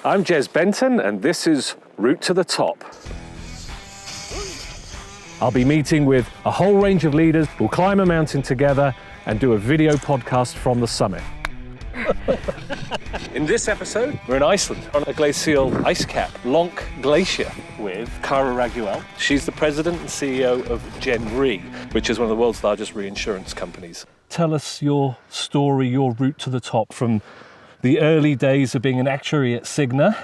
I'm Jez Benton, and this is Route to the Top. I'll be meeting with a whole range of leaders. We'll climb a mountain together and do a video podcast from the summit. In this episode, we're in Iceland on a glacial ice cap, Glacier, with Raiguel. She's the president and CEO of Gen Re, which is one of the world's largest reinsurance companies. Tell us your story, your route to the top, from the early days of being an actuary at Cigna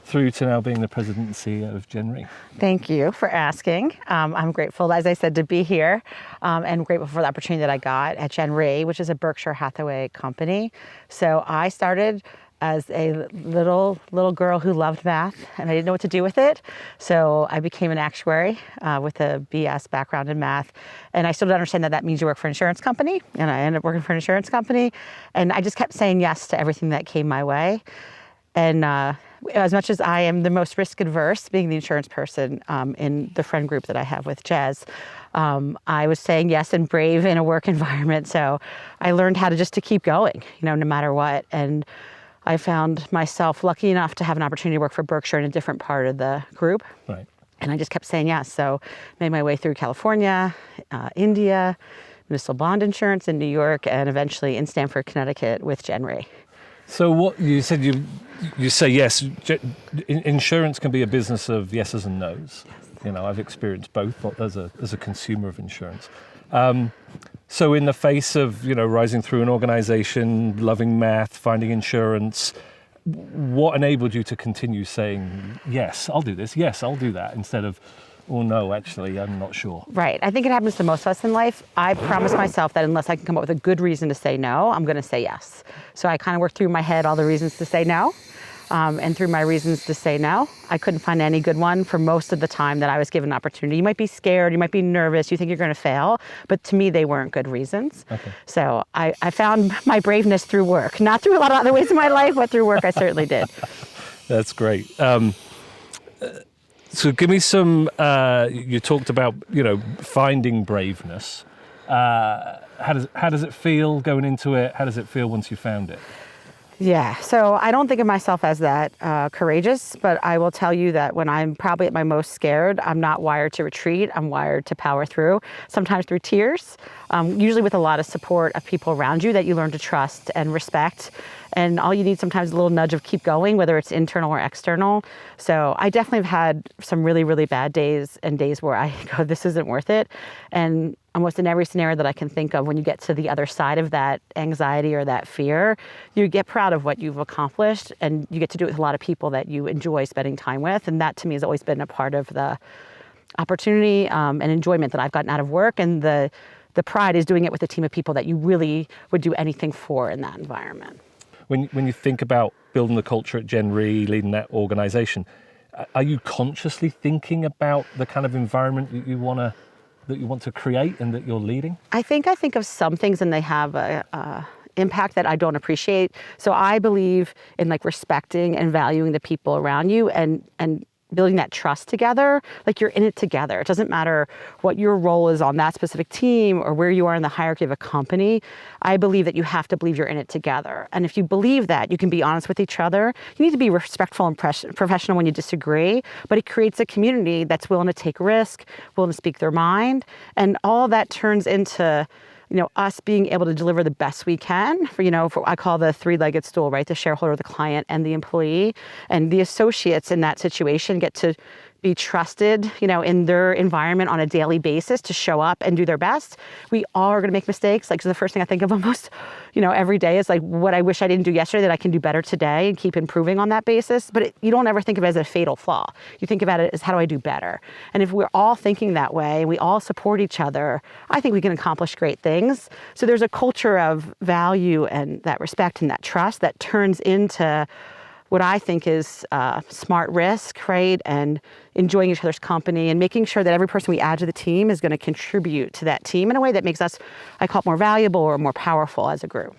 through to now being the president and CEO of Gen Re. Thank you for asking. I'm grateful, as I said, to be here and grateful for the opportunity that I got at Gen Re, which is a Berkshire Hathaway company. So I started as a little girl who loved math, and I didn't know what to do with it. So I became an actuary with a BS background in math. And I still don't understand that that means you work for an insurance company. And I ended up working for an insurance company. And I just kept saying yes to everything that came my way. And as much as I am the most risk adverse, being the insurance person in the friend group that I have with Jez, I was saying yes and brave in a work environment. So I learned how to keep going, no matter what. And I found myself lucky enough to have an opportunity to work for Berkshire in a different part of the group. Right. And I just kept saying yes. So made my way through California, India, municipal bond insurance in New York, and eventually in Stamford, Connecticut with Gen Re. So what you said, you say yes. Insurance can be a business of yeses and nos. Yes. I've experienced both as a consumer of insurance. So in the face of, rising through an organization, loving math, finding insurance, what enabled you to continue saying, yes, I'll do this, yes, I'll do that, instead of, oh no, actually, I'm not sure? Right. I think it happens to most of us in life. I promise myself that unless I can come up with a good reason to say no, I'm going to say yes. So I kind of worked through my head all the reasons to say no. And through my reasons to say no, I couldn't find any good one for most of the time that I was given an opportunity. You might be scared, you might be nervous, you think you're going to fail, but to me, they weren't good reasons. Okay. So I found my braveness through work, not through a lot of other ways in my life, but through work I certainly did. That's great. So give me some, you talked about, finding braveness. How does it feel going into it? How does it feel once you found it? Yeah, so I don't think of myself as that courageous, but I will tell you that when I'm probably at my most scared, I'm not wired to retreat. I'm wired to power through, sometimes through tears, usually with a lot of support of people around you that you learn to trust and respect. And all you need sometimes is a little nudge of keep going, whether it's internal or external. So I definitely have had some really, really bad days and days where I go, this isn't worth it. And almost in every scenario that I can think of, when you get to the other side of that anxiety or that fear, you get proud of what you've accomplished, and you get to do it with a lot of people that you enjoy spending time with. And that to me has always been a part of the opportunity and enjoyment that I've gotten out of work. And the pride is doing it with a team of people that you really would do anything for in that environment. When you think about building the culture at Gen Re, leading that organization, are you consciously thinking about the kind of environment that you want to create and that you're leading? I think of some things and they have a impact that I don't appreciate. So I believe in respecting and valuing the people around you and building that trust together, like you're in it together. It doesn't matter what your role is on that specific team or where you are in the hierarchy of a company. I believe that you have to believe you're in it together. And if you believe that, you can be honest with each other. You need to be respectful and professional when you disagree, but it creates a community that's willing to take risk, willing to speak their mind. And all that turns into us being able to deliver the best we can for I call the three-legged stool, right? The shareholder, the client, and the employee. And the associates in that situation get to be trusted, in their environment on a daily basis to show up and do their best. We all are going to make mistakes. So the first thing I think of almost, every day is what I wish I didn't do yesterday that I can do better today and keep improving on that basis. But you don't ever think of it as a fatal flaw. You think about it as how do I do better? And if we're all thinking that way and we all support each other, I think we can accomplish great things. So there's a culture of value and that respect and that trust that turns into what I think is smart risk, right? And enjoying each other's company and making sure that every person we add to the team is going to contribute to that team in a way that makes us, I call it, more valuable or more powerful as a group.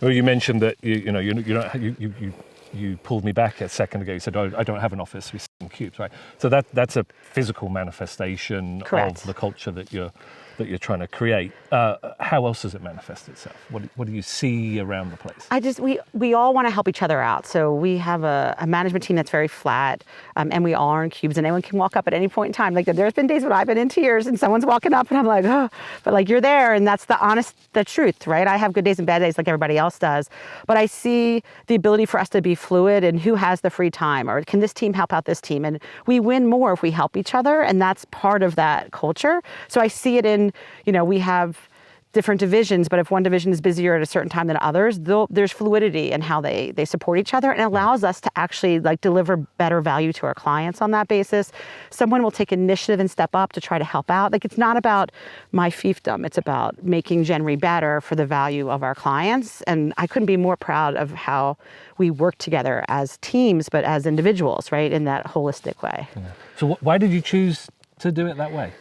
Well, you mentioned that you pulled me back a second ago. You said, I don't have an office, we sit in cubes, right? So that's a physical manifestation Correct. Of the culture that you're that you're trying to create. How else does it manifest itself? What do you see around the place? We all want to help each other out. So we have a management team that's very flat, and we all are in cubes, and anyone can walk up at any point in time. Like there's been days when I've been in tears and someone's walking up and I'm like, oh, but like you're there, and that's the truth, right? I have good days and bad days like everybody else does, but I see the ability for us to be fluid and who has the free time, or can this team help out this team? And we win more if we help each other, and that's part of that culture. So I see it in, we have different divisions, but if one division is busier at a certain time than others, there's fluidity in how they support each other, and it allows us to actually like deliver better value to our clients on that basis. Someone will take initiative and step up to try to help out. Like it's not about my fiefdom, it's about making Gen Re better for the value of our clients. And I couldn't be more proud of how we work together as teams, but as individuals, right, in that holistic way. Yeah. So why did you choose to do it that way?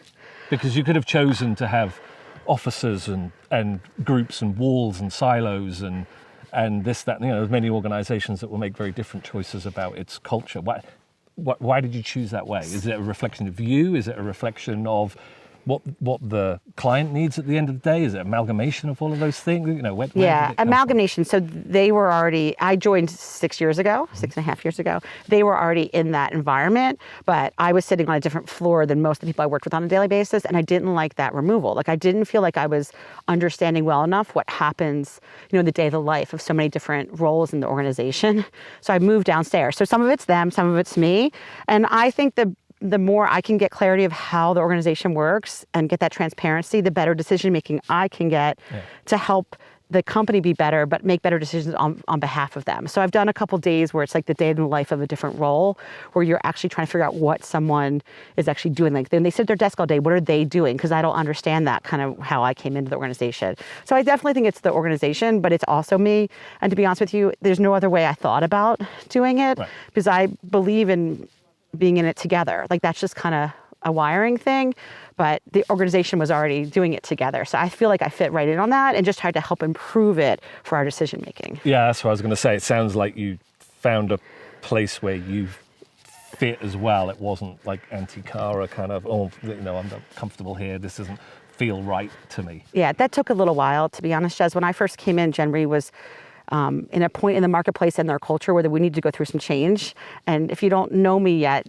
Because you could have chosen to have officers and groups and walls and silos and this, that, there's many organizations that will make very different choices about its culture. Why did you choose that way? Is it a reflection of you? Is it a reflection of what the client needs at the end of the day? Is it amalgamation of all of those things? Yeah, amalgamation. So they were already, I joined 6 years ago, 6.5 years ago. They were already in that environment, but I was sitting on a different floor than most of the people I worked with on a daily basis, and I didn't like that removal. Like I didn't feel like I was understanding well enough what happens, in the day of the life of so many different roles in the organization. So I moved downstairs. So some of it's them, some of it's me, and I think the more I can get clarity of how the organization works and get that transparency, the better decision making I can get to help the company be better, but make better decisions on behalf of them. So I've done a couple days where it's like the day in the life of a different role, where you're actually trying to figure out what someone is actually doing. Like then they sit at their desk all day, what are they doing? Because I don't understand that kind of how I came into the organization. So I definitely think it's the organization, but it's also me. And to be honest with you, there's no other way I thought about doing it, because I believe in being in it together. Like that's just kind of a wiring thing, but the organization was already doing it together. So I feel like I fit right in on that and just tried to help improve it for our decision making. Yeah, that's what I was going to say. It sounds like you found a place where you fit as well. It wasn't like anti-Cara kind of, I'm not comfortable here. This doesn't feel right to me. Yeah, that took a little while, to be honest, Jez. When I first came in, Gen Re was in a point in the marketplace and their culture where we need to go through some change. And if you don't know me yet,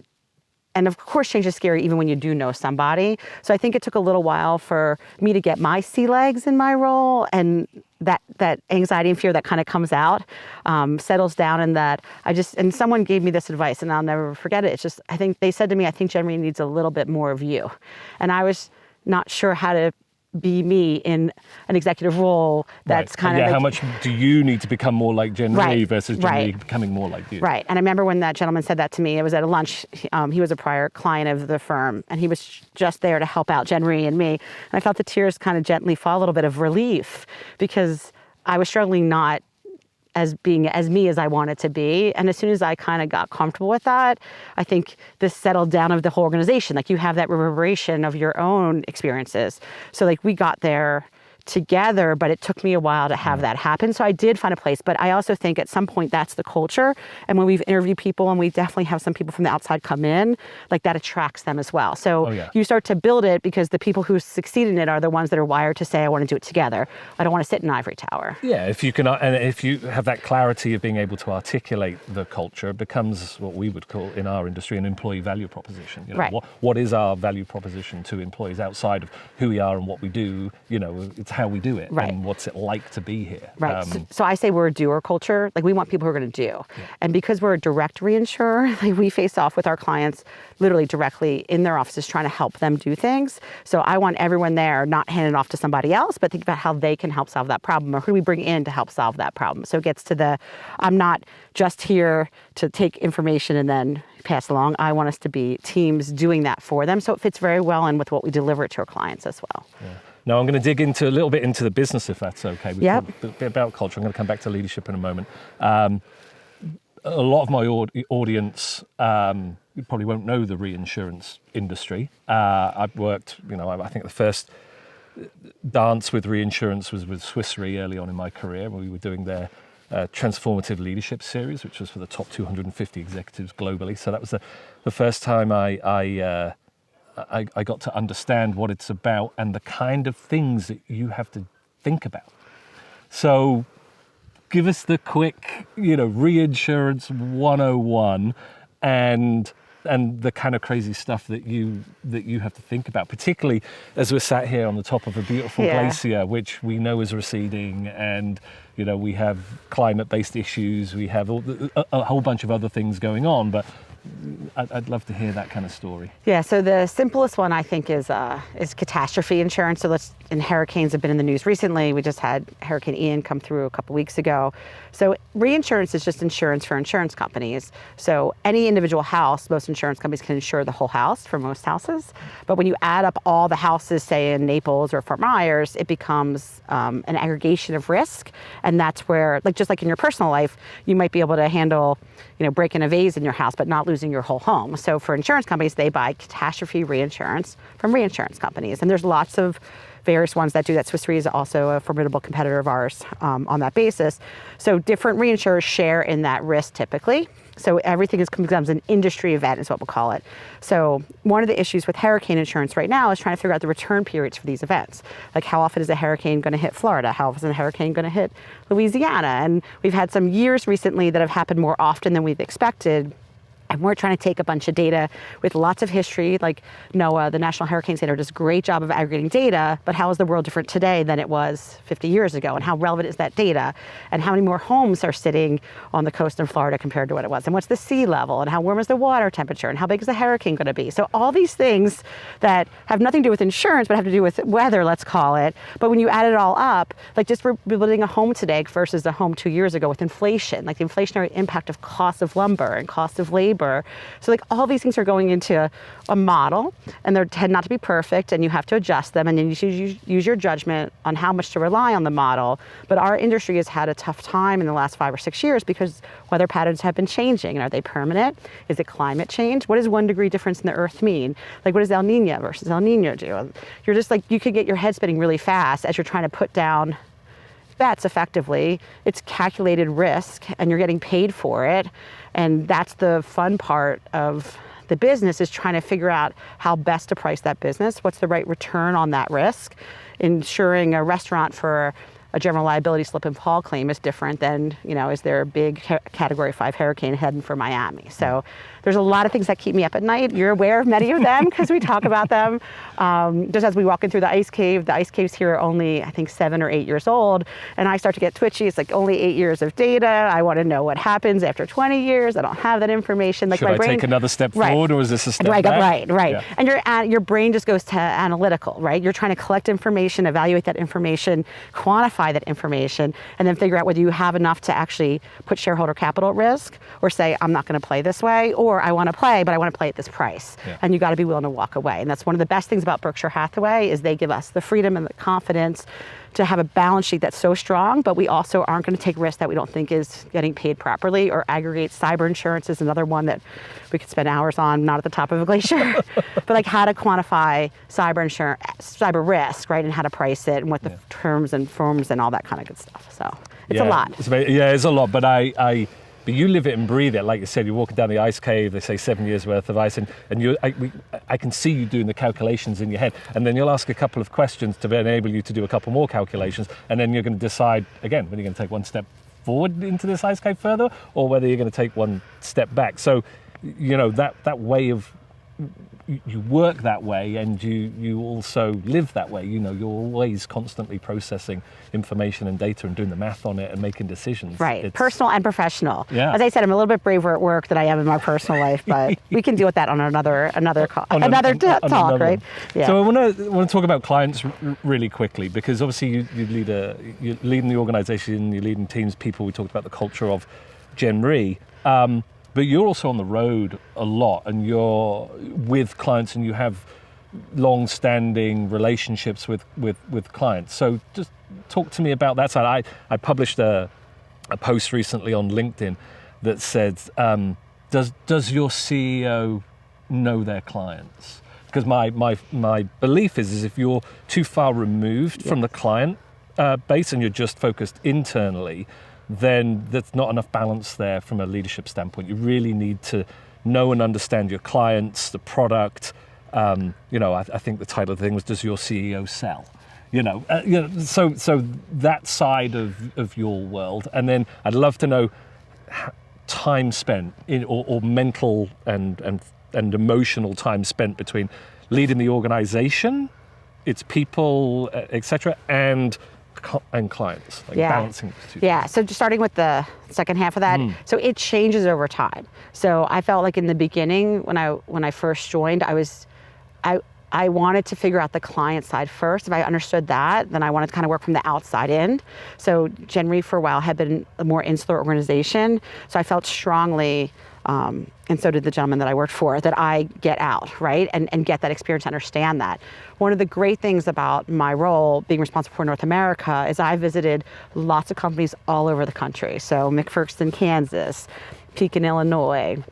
and of course change is scary even when you do know somebody. So I think it took a little while for me to get my sea legs in my role, and that anxiety and fear that kind of comes out settles down, and that and someone gave me this advice and I'll never forget it. It's just, I think they said to me, I think Gen Re needs a little bit more of you. And I was not sure how to be me in an executive role that's kind of like, how much do you need to become more like Gen Re versus Gen Re becoming more like you? Right. And I remember when that gentleman said that to me, it was at a lunch. He was a prior client of the firm, and he was just there to help out Gen Re and me. And I felt the tears kind of gently fall, a little bit of relief, because I was struggling not as being as me as I wanted to be. And as soon as I kind of got comfortable with that, I think this settled down of the whole organization. Like you have that reverberation of your own experiences. So like we got there together, but it took me a while to have that happen. So I did find a place, but I also think at some point that's the culture. And when we've interviewed people, and we definitely have some people from the outside come in, like that attracts them as well. So you start to build it, because the people who succeed in it are the ones that are wired to say, I want to do it together. I don't want to sit in an ivory tower. Yeah, if you can, and if you have that clarity of being able to articulate the culture, it becomes what we would call in our industry an employee value proposition. What is our value proposition to employees outside of who we are and what we do? It's how we do it, and what's it like to be here. Right. So I say we're a doer culture. Like we want people who are going to do. And because we're a direct reinsurer, like we face off with our clients literally directly in their offices, trying to help them do things. So I want everyone there not handing it off to somebody else, but think about how they can help solve that problem, or who do we bring in to help solve that problem. So it gets to I'm not just here to take information and then pass along. I want us to be teams doing that for them. So it fits very well in with what we deliver to our clients as well. Yeah. Now, I'm going to dig a little bit into the business, if that's okay. We've talked a bit about culture. I'm going to come back to leadership in a moment. A lot of my audience you probably won't know the reinsurance industry. I've worked, I think the first dance with reinsurance was with Swiss Re early on in my career. We were doing their transformative leadership series, which was for the top 250 executives globally. So that was the first time I I got to understand what it's about and the kind of things that you have to think about. So give us the quick, reinsurance 101 and the kind of crazy stuff that you have to think about, particularly as we're sat here on the top of a beautiful glacier, which we know is receding, and we have climate-based issues, we have a whole bunch of other things going on, but I'd love to hear that kind of story. Yeah, so the simplest one I think is catastrophe insurance. And hurricanes have been in the news recently. We just had Hurricane Ian come through a couple weeks ago. So reinsurance is just insurance for insurance companies. So any individual house, most insurance companies can insure the whole house for most houses. But when you add up all the houses, say in Naples or Fort Myers, it becomes an aggregation of risk. And that's where, just like in your personal life, you might be able to handle, breaking a vase in your house, but not losing your whole home. So for insurance companies, they buy catastrophe reinsurance from reinsurance companies. And there's lots of various ones that do that. Swiss Re is also a formidable competitor of ours on that basis. So different reinsurers share in that risk typically. So everything becomes an industry event is what we'll call it. So one of the issues with hurricane insurance right now is trying to figure out the return periods for these events. Like how often is a hurricane going to hit Florida? How often is a hurricane going to hit Louisiana? And we've had some years recently that have happened more often than we've expected. And we're trying to take a bunch of data with lots of history, like NOAA, the National Hurricane Center, does a great job of aggregating data, but how is the world different today than it was 50 years ago? And how relevant is that data? And how many more homes are sitting on the coast in Florida compared to what it was? And what's the sea level? And how warm is the water temperature? And how big is the hurricane going to be? So all these things that have nothing to do with insurance, but have to do with weather, let's call it. But when you add it all up, like just for building a home today versus a home 2 years ago with inflation, like the inflationary impact of cost of lumber and cost of labor. So like all these things are going into a model, and they tend not to be perfect, and you have to adjust them, and then you should use your judgment on how much to rely on the model. But our industry has had a tough time in the last 5 or 6 years because weather patterns have been changing. And are they permanent? Is it climate change? What does 1 degree difference in the earth mean? Like what does El Nino versus El Nino do? You're just like, you could get your head spinning really fast as you're trying to put down bets effectively. It's calculated risk and you're getting paid for it. And that's the fun part of the business, is trying to figure out how best to price that business. What's the right return on that risk? Insuring a restaurant for a general liability slip and fall claim is different than, is there a big category 5 hurricane heading for Miami? So there's a lot of things that keep me up at night. You're aware of many of them because we talk about them. Just as we walk in through the ice caves here are only, I think, 7 or 8 years old. And I start to get twitchy. It's like only 8 years of data. I want to know what happens after 20 years. I don't have that information. Like Should my I brain, take another step forward, or is this a step back? Right. Yeah. And your brain just goes to analytical, right? You're trying to collect information, evaluate that information, quantify that information, and then figure out whether you have enough to actually put shareholder capital at risk, or say, I'm not going to play this way, or I want to play, but I want to play at this price. Yeah. And you got to be willing to walk away. And that's one of the best things about Berkshire Hathaway, is they give us the freedom and the confidence to have a balance sheet that's so strong, but we also aren't going to take risks that we don't think is getting paid properly, or aggregate. Cyber insurance is another one that we could spend hours on, not at the top of a glacier, but like how to quantify cyber risk, right? And how to price it, and what the terms and forms and all that kind of good stuff. So it's a lot. It's a lot, but but you live it and breathe it. Like you said, you're walking down the ice cave, they say 7 years worth of ice, and I can see you doing the calculations in your head. And then you'll ask a couple of questions to enable you to do a couple more calculations, and then you're going to decide, again, whether you're going to take one step forward into this ice cave further, or whether you're going to take one step back. So, that way of, you work that way, and you also live that way. You're always constantly processing information and data and doing the math on it and making decisions. Right, personal and professional. Yeah. As I said, I'm a little bit braver at work than I am in my personal life, but we can deal with that on another call, another talk, right? Yeah. So I want to talk about clients really quickly, because obviously you're leading the organization, you're leading teams, people. We talked about the culture of Gen Re. But you're also on the road a lot, and you're with clients, and you have long-standing relationships with clients. So just talk to me about that side. I published a post recently on LinkedIn that said, does your CEO know their clients? Because my belief is if you're too far removed from the client base and you're just focused internally, then there's not enough balance there from a leadership standpoint. You really need to know and understand your clients, the product, I think the title of the thing was, "Does your CEO sell?" So that side of your world, and then I'd love to know time spent in, or mental and emotional time spent between leading the organization, its people, etc., and clients, like balancing those two. Yeah, so just starting with the second half of that, so it changes over time. So I felt like in the beginning, when I first joined, I wanted to figure out the client side first. If I understood that, then I wanted to kind of work from the outside in. So Gen Re for a while had been a more insular organization, so I felt strongly, and so did the gentleman that I worked for, that I get out, right, and get that experience, understand that. One of the great things about my role, being responsible for North America, is I visited lots of companies all over the country. So McPherson, Kansas, Pekin, Illinois,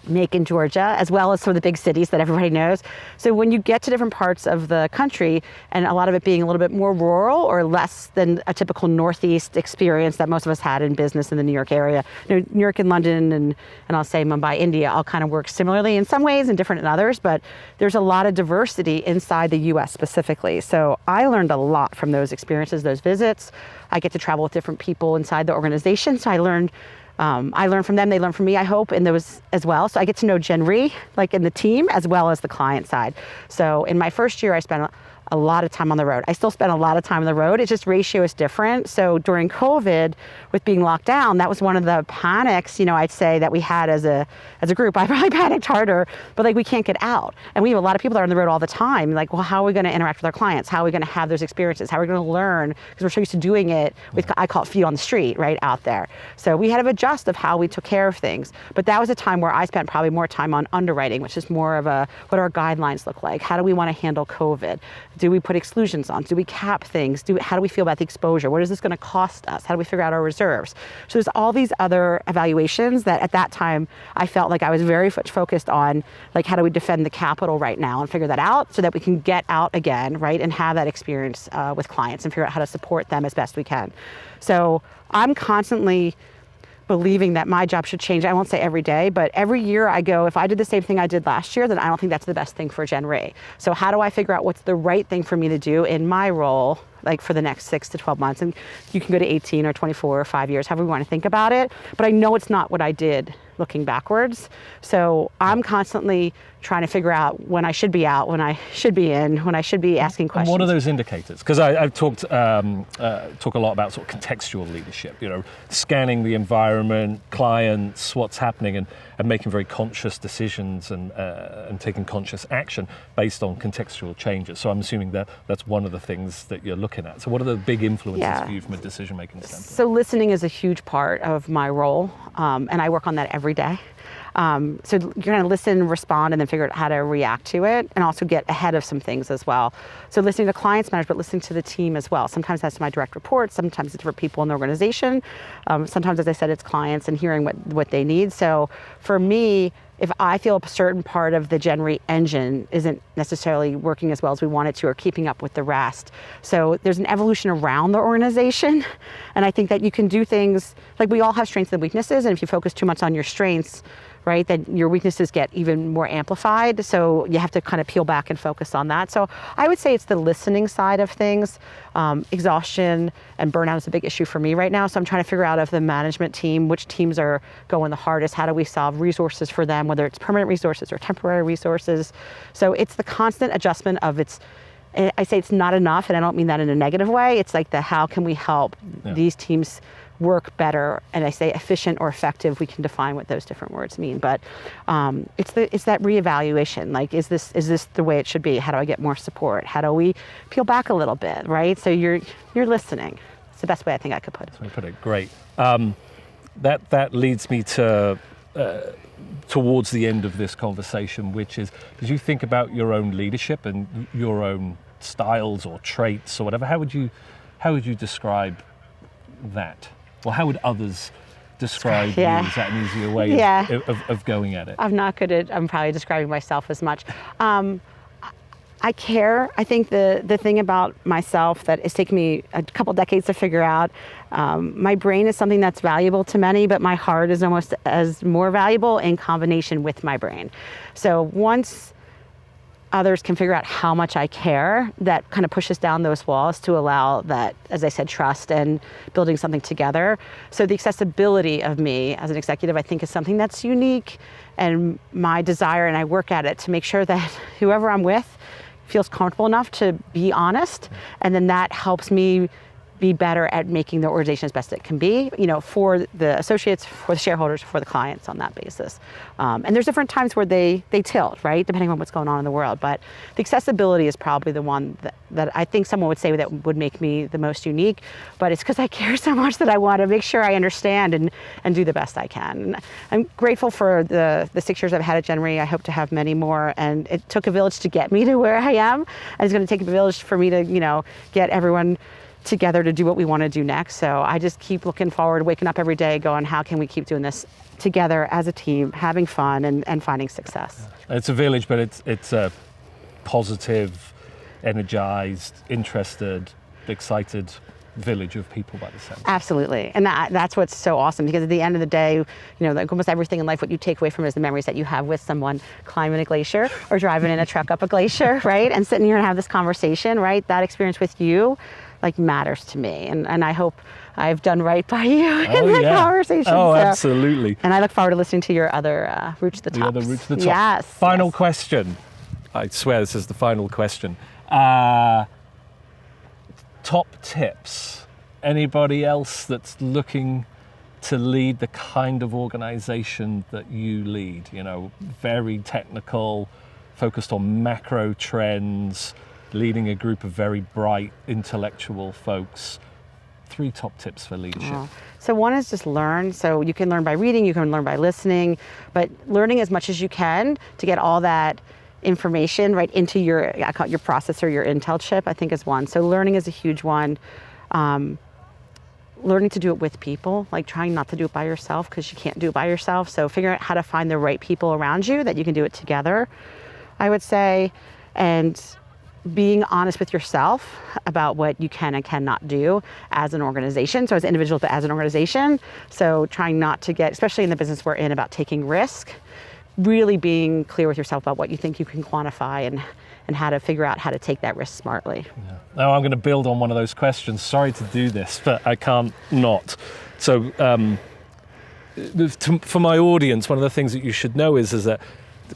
Macon, Georgia, as well as some of the big cities that everybody knows. So when you get to different parts of the country, and a lot of it being a little bit more rural or less than a typical Northeast experience that most of us had in business in the New York area. New York and London and I'll say Mumbai, India, all kind of work similarly in some ways and different in others, but there's a lot of diversity inside the US specifically. So I learned a lot from those experiences, those visits. I get to travel with different people inside the organization, so I learn from them, they learn from me, I hope, in those as well. So I get to know Gen Re, like in the team, as well as the client side. So in my first year, I spent a lot of time on the road. I still spend a lot of time on the road. It's just ratio is different. So during COVID, with being locked down, that was one of the panics, I'd say that we had as a group. I probably panicked harder, but like we can't get out. And we have a lot of people that are on the road all the time. Like, well, how are we going to interact with our clients? How are we going to have those experiences? How are we going to learn? Because we're so used to doing it with, I call it feet on the street, right out there. So we had to adjust of how we took care of things. But that was a time where I spent probably more time on underwriting, which is more of what our guidelines look like. How do we want to handle COVID? Do we put exclusions on? Do we cap things? How do we feel about the exposure? What is this going to cost us? How do we figure out our reserves? So there's all these other evaluations that at that time I felt like I was very much focused on, like, how do we defend the capital right now and figure that out so that we can get out again, right, and have that experience with clients and figure out how to support them as best we can. So I'm constantly believing that my job should change. I won't say every day, but every year I go, if I did the same thing I did last year, then I don't think that's the best thing for Gen Re. So how do I figure out what's the right thing for me to do in my role, like for the next 6 to 12 months? And you can go to 18 or 24 or 5 years, however you want to think about it. But I know it's not what I did looking backwards. So I'm constantly trying to figure out when I should be out, when I should be in, when I should be asking questions. And what are those indicators? Because I've talk a lot about sort of contextual leadership, scanning the environment, clients, what's happening, and making very conscious decisions and taking conscious action based on contextual changes. So I'm assuming that that's one of the things that you're looking at. So what are the big influences for you from a decision-making standpoint? So listening is a huge part of my role, and I work on that every day. So you're going to listen, respond, and then figure out how to react to it, and also get ahead of some things as well. So listening to clients matters, but listening to the team as well. Sometimes that's my direct reports, sometimes it's different people in the organization. Sometimes, as I said, it's clients and hearing what they need. So for me, if I feel a certain part of the Gen Re engine isn't necessarily working as well as we want it to, or keeping up with the rest. So there's an evolution around the organization. And I think that you can do things, like we all have strengths and weaknesses, and if you focus too much on your strengths, right, then your weaknesses get even more amplified. So you have to kind of peel back and focus on that. So I would say it's the listening side of things. Exhaustion and burnout is a big issue for me right now. So I'm trying to figure out of the management team, which teams are going the hardest. How do we solve resources for them, whether it's permanent resources or temporary resources? So it's the constant adjustment of I say it's not enough, and I don't mean that in a negative way. It's like how can we help these teams work better, and I say efficient or effective, we can define what those different words mean, but it's that reevaluation, like is this the way it should be? How do I get more support? How do we peel back a little bit, right? So you're listening. It's the best way I think I could put it. That's how you put it. Great. That leads me to towards the end of this conversation, which is, as you think about your own leadership and your own styles or traits or whatever, how would you describe that? Or how would others describe you? Is that an easier way of going at it? I'm probably describing myself as much. I care. I think the thing about myself that it's taken me a couple decades to figure out, my brain is something that's valuable to many, but my heart is almost as more valuable in combination with my brain. So once others can figure out how much I care, that kind of pushes down those walls to allow that, as I said, trust and building something together. So the accessibility of me as an executive, I think, is something that's unique, and my desire, and I work at it to make sure that whoever I'm with feels comfortable enough to be honest, and then that helps me be better at making the organization as best it can be, for the associates, for the shareholders, for the clients on that basis. And there's different times where they tilt, right, depending on what's going on in the world. But the accessibility is probably the one that I think someone would say that would make me the most unique. But it's because I care so much that I want to make sure I understand and do the best I can. And I'm grateful for the 6 years I've had at Gen Re. I hope to have many more. And it took a village to get me to where I am. And it's going to take a village for me to, get everyone together to do what we want to do next. So I just keep looking forward, waking up every day going, how can we keep doing this together as a team, having fun and finding success? It's a village, but it's a positive, energized, interested, excited village of people by the sound. Absolutely. And that's what's so awesome, because at the end of the day, like almost everything in life, what you take away from is the memories that you have with someone climbing a glacier or driving in a truck up a glacier, right? And sitting here and have this conversation, right? That experience with you matters to me, and I hope I've done right by you in that conversation. Oh, absolutely. And I look forward to listening to your other route to the top. The other route to the top. Yes. Final question. I swear this is the final question. Top tips. Anybody else that's looking to lead the kind of organization that you lead? Very technical, focused on macro trends, leading a group of very bright, intellectual folks. 3 top tips for leadership. Oh. So one is just learn. So you can learn by reading, you can learn by listening, but learning as much as you can to get all that information right into your processor, your Intel chip, I think is one. So learning is a huge one. Learning to do it with people, like trying not to do it by yourself, because you can't do it by yourself. So figuring out how to find the right people around you that you can do it together, I would say. And being honest with yourself about what you can and cannot do as an organization. So as an individual, but as an organization. So trying not to get, especially in the business we're in, about taking risk, really being clear with yourself about what you think you can quantify and how to figure out how to take that risk smartly. Yeah. Now I'm going to build on one of those questions. Sorry to do this, but I can't not. So for my audience, one of the things that you should know is that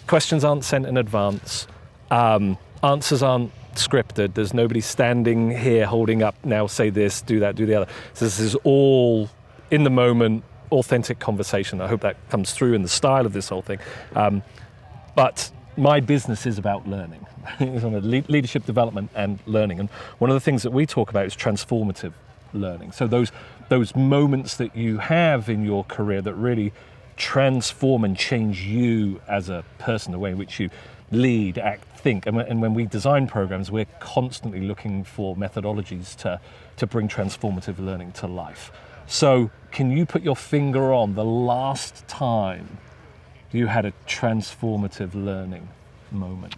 questions aren't sent in advance. Answers aren't scripted. There's nobody standing here holding up, now say this, do that, do the other. So this is all in the moment, authentic conversation. I hope that comes through in the style of this whole thing. But my business is about learning. It's on leadership development and learning. And one of the things that we talk about is transformative learning. So those moments that you have in your career that really transform and change you as a person, the way in which you lead, act, think. And when we design programs, we're constantly looking for methodologies to bring transformative learning to life. So can you put your finger on the last time you had a transformative learning moment?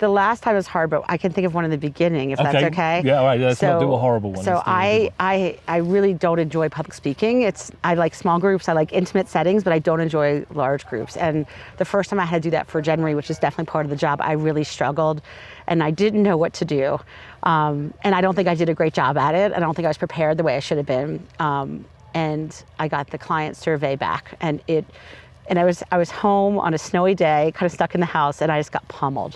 The last time was hard, but I can think of one in the beginning, if that's okay. Yeah, all right. Let's not do a horrible one. So I really don't enjoy public speaking. I like small groups, I like intimate settings, but I don't enjoy large groups. And the first time I had to do that for Gen Re, which is definitely part of the job, I really struggled, and I didn't know what to do. And I don't think I did a great job at it. I don't think I was prepared the way I should have been. And I got the client survey back, and I was home on a snowy day, kind of stuck in the house, and I just got pummeled,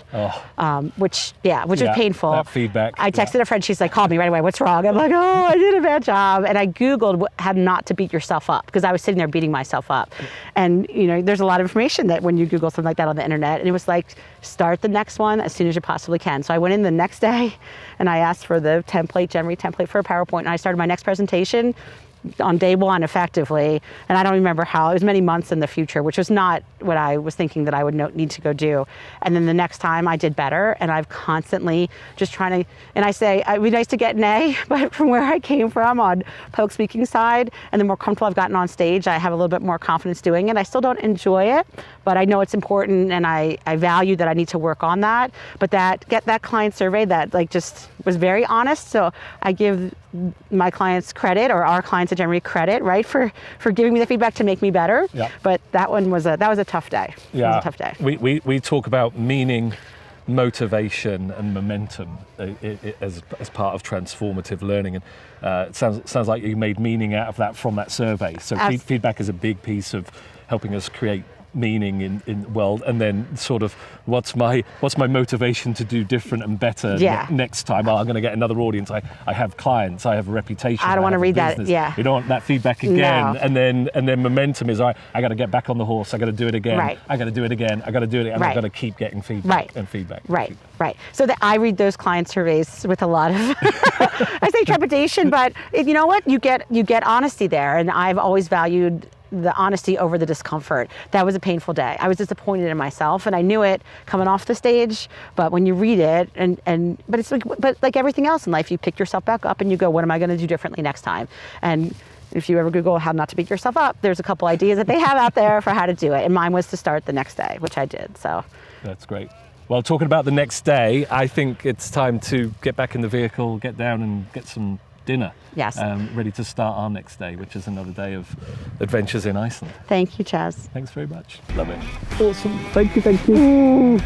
which was painful. That feedback. I texted a friend. She's like, called me right away. What's wrong? I'm like, oh, I did a bad job. And I Googled how not to beat yourself up, because I was sitting there beating myself up. And there's a lot of information that when you Google something like that on the internet, and it was like, start the next one as soon as you possibly can. So I went in the next day, and I asked for the template, Gen Re template for a PowerPoint, and I started my next presentation on day one effectively, and I don't remember how. It was many months in the future, which was not what I was thinking that I would need to go do. And then the next time I did better, and I've constantly just trying to, and I say, it'd be nice to get an A, but from where I came from on public speaking side, and the more comfortable I've gotten on stage, I have a little bit more confidence doing it. I still don't enjoy it, but I know it's important, and I value that I need to work on that. But get that client survey that just was very honest, so I give my clients credit, or our clients at Generally credit, right, for giving me the feedback to make me better. Yeah. But that was a tough day. Yeah. It was a tough day. We talk about meaning, motivation, and momentum as part of transformative learning, and it sounds like you made meaning out of that from that survey. So feedback is a big piece of helping us create meaning in world, and then sort of what's my motivation to do different and better next time. I'm going to get another audience. I have clients. I have a reputation. I don't want to read that. Yeah. You don't want that feedback again. No. And then momentum is I got to get back on the horse. I got to do it again. Right. I got to do it again. I got to do it. And I've got to keep getting feedback and feedback. Right. Right. So I read those client surveys with a lot of I say trepidation, but you know what? You get honesty there, and I've always valued the honesty over the discomfort. That was a painful day. I was disappointed in myself, and I knew it coming off the stage. But when you read it, but it's like everything else in life, you pick yourself back up and you go, what am I going to do differently next time? And if you ever Google how not to beat yourself up, there's a couple ideas that they have out there for how to do it. And mine was to start the next day, which I did. So that's great. Well, talking about the next day, I think it's time to get back in the vehicle, get down and get some dinner. Yes. Ready to start our next day, which is another day of adventures in Iceland. Thank you, Chaz. Thanks very much. Love it. Awesome. Thank you.